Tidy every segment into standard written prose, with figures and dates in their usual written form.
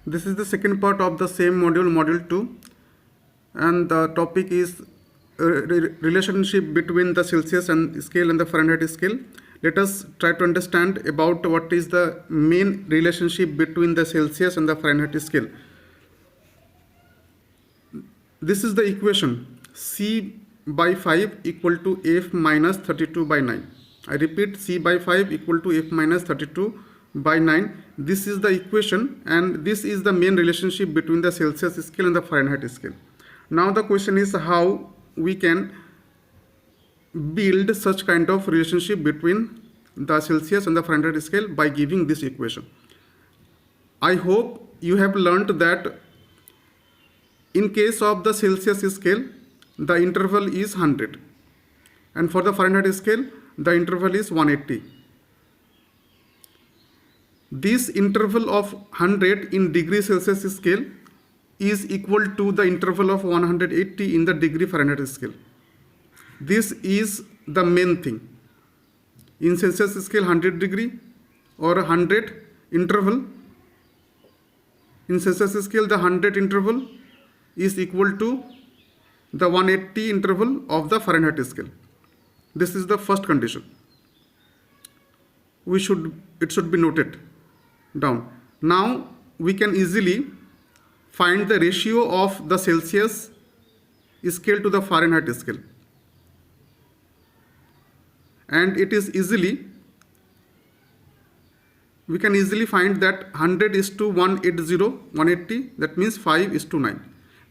This is the second part of the same module, module 2, and the topic is relationship between the Celsius and scale and the Fahrenheit scale. Let us try to understand about what is the main relationship between the Celsius and the Fahrenheit scale. This is the equation C by 5 equal to F minus 32 by 9. I repeat, C by 5 equal to F minus 32 by 9. This is the equation, and this is the main relationship between the Celsius scale and the Fahrenheit scale. Now the question is how we can build such kind of relationship between the Celsius and the Fahrenheit scale by giving this equation. I hope you have learned that in case of the Celsius scale, the interval is 100, and for the Fahrenheit scale, the interval is 180. This interval of 100 in degree Celsius scale is equal to the interval of 180 in the degree Fahrenheit scale. This is the main thing. In Celsius scale, 100 degree or 100 interval. In Celsius scale, the 100 interval is equal to the 180 interval of the Fahrenheit scale. This is the first condition. It should be noted down. Now we can easily find the ratio of the Celsius scale to the Fahrenheit scale, and it is we can easily find that 100 is to 180, that means 5 is to 9.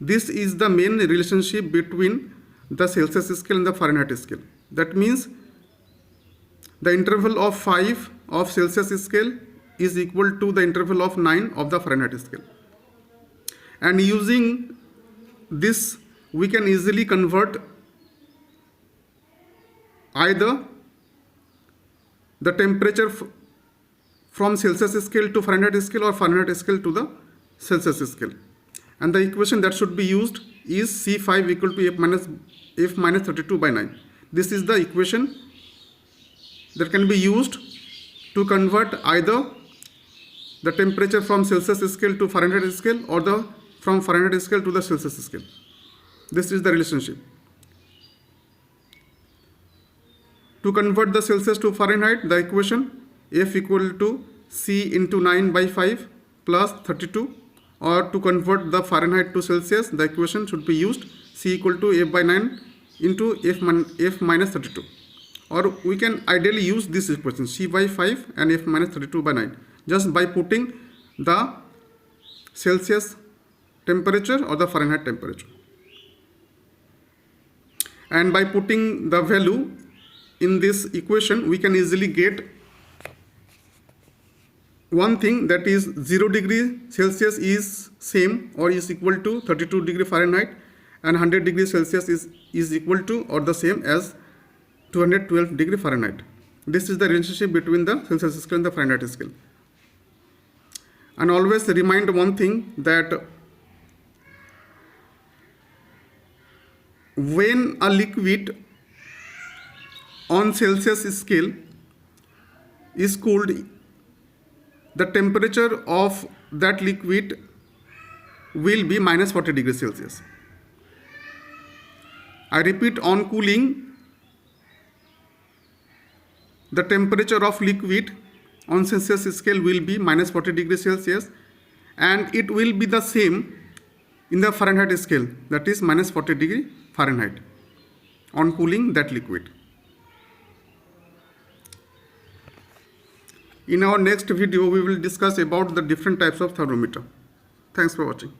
This is the main relationship between the Celsius scale and the Fahrenheit scale. That means the interval of 5 of Celsius scale is equal to the interval of 9 of the Fahrenheit scale. And using this, we can easily convert either the temperature from Celsius scale to Fahrenheit scale or Fahrenheit scale to the Celsius scale. And the equation that should be used is C5 equal to F minus 32 by 9. This is the equation that can be used to convert either the temperature from Celsius scale to Fahrenheit scale or from Fahrenheit scale to the Celsius scale. This is the relationship. To convert the Celsius to Fahrenheit, the equation F equal to C into 9 by 5 plus 32, or to convert the Fahrenheit to Celsius, the equation should be used C equal to F by 9 into F minus 32. Or we can ideally use this equation C by 5 and F minus 32 by 9 just by putting the Celsius temperature or the Fahrenheit temperature. And by putting the value in this equation, we can easily get one thing, that is 0 degree Celsius is same or is equal to 32 degree Fahrenheit, and 100 degree Celsius is equal to or the same as 212 degree Fahrenheit. This is the relationship between the Celsius scale and the Fahrenheit scale. And always remind one thing, that when a liquid on Celsius scale is cooled, the temperature of that liquid will be minus 40 degrees Celsius. I repeat, on cooling, the temperature of liquid on Celsius scale will be minus 40 degrees Celsius, and it will be the same in the Fahrenheit scale, that is minus 40 degree Fahrenheit on cooling that liquid. In our next video, we will discuss about the different types of thermometer. Thanks for watching.